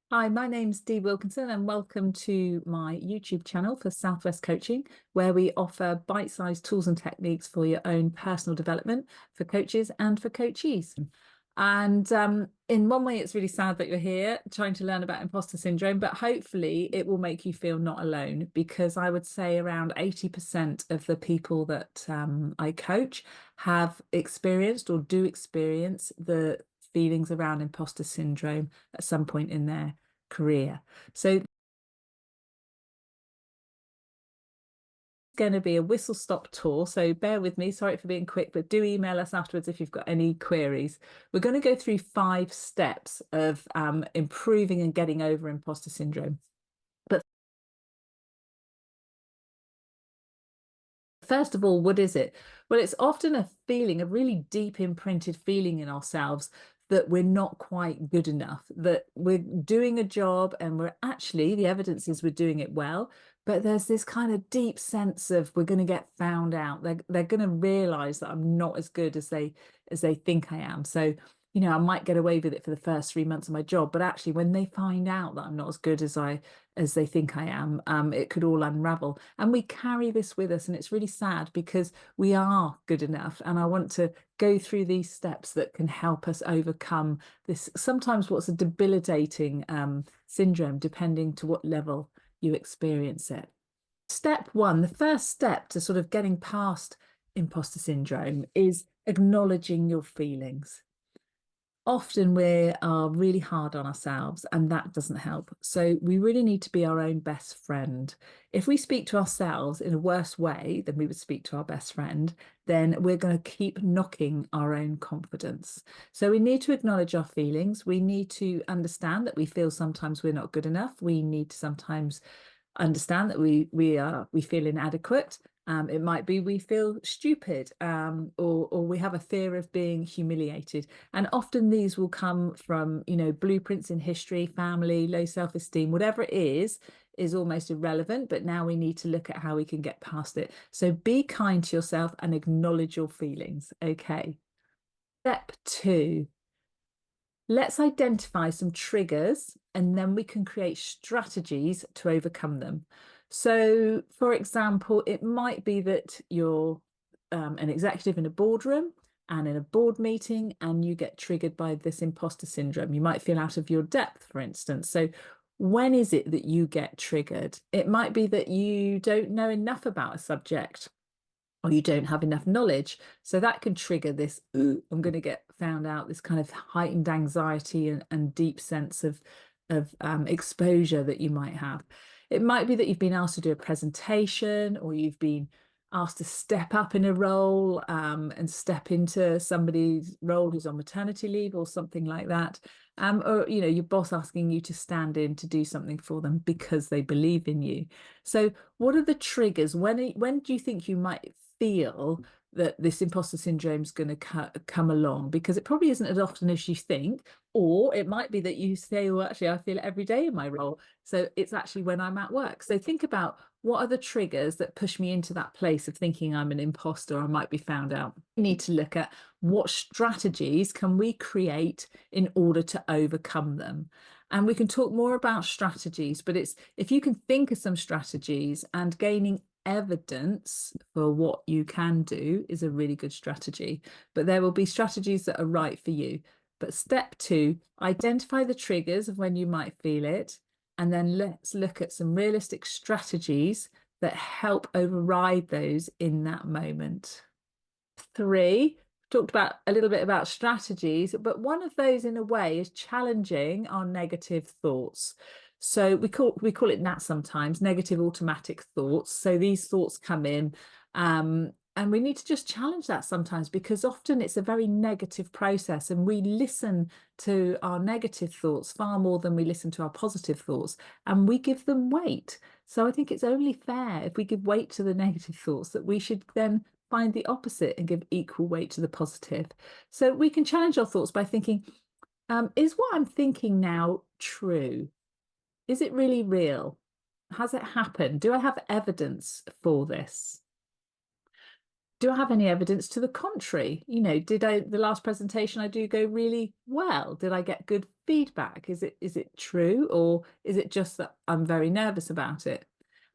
Hi, my name's Dee Wilkinson and welcome to my YouTube channel for Southwest Coaching, where we offer bite-sized tools and techniques for your own personal development for coaches and for coachees. And in one way, it's really sad that you're here trying to learn about imposter syndrome, but hopefully it will make you feel not alone, because I would say around 80% of the people that I coach have experienced or do experience the feelings around imposter syndrome at some point in their career. So going to be a whistle stop tour. So bear with me. Sorry for being quick, but do email us afterwards if you've got any queries. We're going to go through 5 steps of improving and getting over imposter syndrome. But first of all, what is it? Well, it's often a feeling, a really deep imprinted feeling in ourselves that we're not quite good enough, that we're doing a job and we're actually, the evidence is we're doing it well, but there's this kind of deep sense of we're going to get found out. They're going to realize that I'm not as good as they think I am. So, I might get away with it for the first 3 months of my job, but actually when they find out that I'm not as good as they think I am, it could all unravel. And we carry this with us, and it's really sad because we are good enough. And I want to go through these steps that can help us overcome this, sometimes what's a debilitating syndrome, depending to what level you experience it. Step one, the first step to sort of getting past imposter syndrome is acknowledging your feelings. Often we are really hard on ourselves and that doesn't help. So we really need to be our own best friend. If we speak to ourselves in a worse way than we would speak to our best friend, then we're going to keep knocking our own confidence. So we need to acknowledge our feelings. We need to understand that we feel sometimes we're not good enough. We need to sometimes understand that we feel inadequate. It might be we feel stupid, or we have a fear of being humiliated. And often these will come from, blueprints in history, family, low self-esteem, whatever it is almost irrelevant. But now we need to look at how we can get past it. So be kind to yourself and acknowledge your feelings. Okay. Step two, let's identify some triggers and then we can create strategies to overcome them. So, for example, it might be that you're an executive in a boardroom and in a board meeting and you get triggered by this imposter syndrome. You might feel out of your depth, for instance. So, when is it that you get triggered? It might be that you don't know enough about a subject or you don't have enough knowledge. So that can trigger this, ooh, I'm going to get found out, this kind of heightened anxiety and deep sense of exposure that you might have. It might be that you've been asked to do a presentation or you've been asked to step up in a role and step into somebody's role who's on maternity leave or something like that. Or, your boss asking you to stand in to do something for them because they believe in you. So what are the triggers? When do you think you might feel that this imposter syndrome is going to come along? Because it probably isn't as often as you think, or it might be that you say, well, actually, I feel it every day in my role. So it's actually when I'm at work. So think about what are the triggers that push me into that place of thinking I'm an imposter or I might be found out. We need to look at what strategies can we create in order to overcome them. And we can talk more about strategies, but it's if you can think of some strategies, and gaining evidence for what you can do is a really good strategy. But there will be strategies that are right for you. But step two, identify the triggers of when you might feel it. And then let's look at some realistic strategies that help override those in that moment. Three, talked about a little bit about strategies, but one of those in a way is challenging our negative thoughts. So we call it NAT sometimes, negative automatic thoughts. So these thoughts come in, and we need to just challenge that sometimes, because often it's a very negative process and we listen to our negative thoughts far more than we listen to our positive thoughts, and we give them weight. So I think it's only fair, if we give weight to the negative thoughts, that we should then find the opposite and give equal weight to the positive. So we can challenge our thoughts by thinking, is what I'm thinking now true? Is it really real? Has it happened? Do I have evidence for this? Do I have any evidence to the contrary? Did the last presentation I do go really well? Did I get good feedback? Is it true, or is it just that I'm very nervous about it?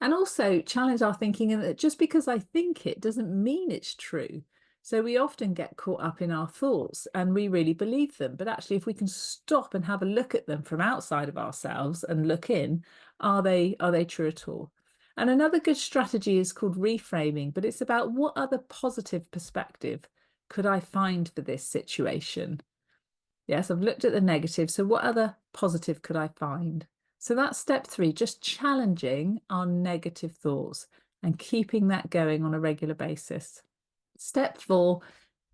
And also challenge our thinking in that just because I think it doesn't mean it's true. So we often get caught up in our thoughts and we really believe them. But actually, if we can stop and have a look at them from outside of ourselves and look in, are they true at all? And another good strategy is called reframing, but it's about what other positive perspective could I find for this situation? Yes, I've looked at the negative. So what other positive could I find? So that's step three, just challenging our negative thoughts and keeping that going on a regular basis. Step four,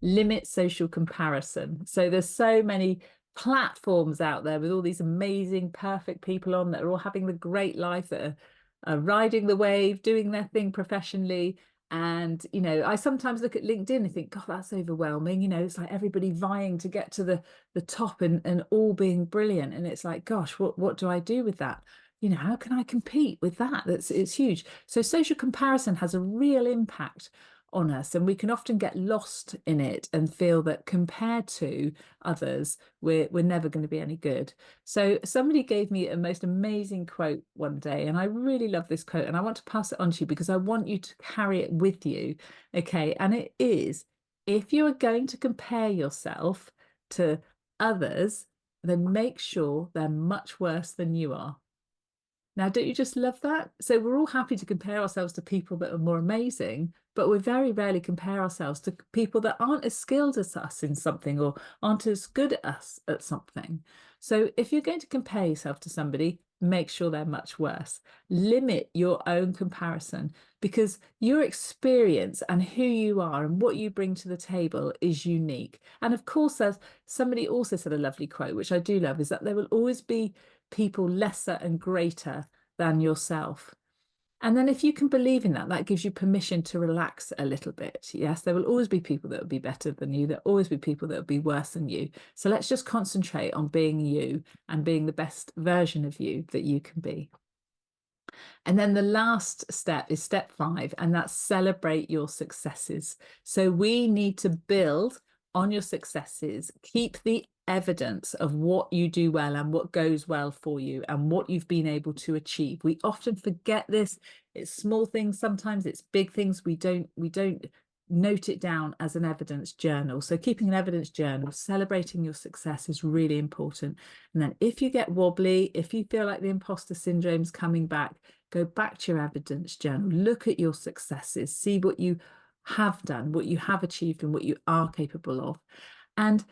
limit social comparison. So there's so many platforms out there with all these amazing, perfect people on that are all having the great life, that are riding the wave, doing their thing professionally. And, I sometimes look at LinkedIn and think, God, that's overwhelming. It's like everybody vying to get to the top and all being brilliant. And it's like, gosh, what do I do with that? How can I compete with that? It's huge. So social comparison has a real impact on us, and we can often get lost in it and feel that compared to others, we're never going to be any good. So somebody gave me a most amazing quote one day, and I really love this quote, and I want to pass it on to you because I want you to carry it with you. Okay, and it is, if you are going to compare yourself to others, then make sure they're much worse than you are. Now, don't you just love that? So we're all happy to compare ourselves to people that are more amazing, but we very rarely compare ourselves to people that aren't as skilled as us in something or aren't as good as us at something. So if you're going to compare yourself to somebody, make sure they're much worse. Limit your own comparison, because your experience and who you are and what you bring to the table is unique. And of course, as somebody also said a lovely quote, which I do love, is that there will always be people lesser and greater than yourself. And then if you can believe in that, that gives you permission to relax a little bit. Yes, there will always be people that will be better than you. There'll always be people that will be worse than you. So let's just concentrate on being you and being the best version of you that you can be. And then the last step is step five, and that's celebrate your successes. So we need to build on your successes, keep the evidence of what you do well and what goes well for you and what you've been able to achieve. We often forget this. It's small things, sometimes it's big things. We don't note it down as an evidence journal. So keeping an evidence journal, celebrating your success is really important. And then if you get wobbly, if you feel like the imposter syndrome is coming back, go back to your evidence journal, look at your successes, see what you have done, what you have achieved, and what you are capable of. And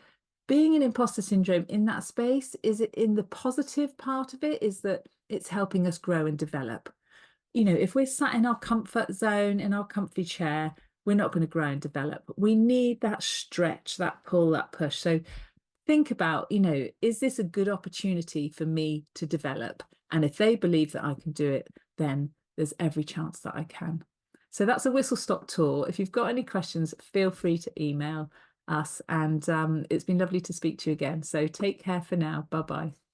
being in imposter syndrome in that space, is it in the positive part of it, is that it's helping us grow and develop. If we're sat in our comfort zone, in our comfy chair, we're not going to grow and develop. We need that stretch, that pull, that push. So think about, is this a good opportunity for me to develop? And if they believe that I can do it, then there's every chance that I can. So that's a whistle stop tour. If you've got any questions, feel free to email us. And it's been lovely to speak to you again. So take care for now. Bye bye.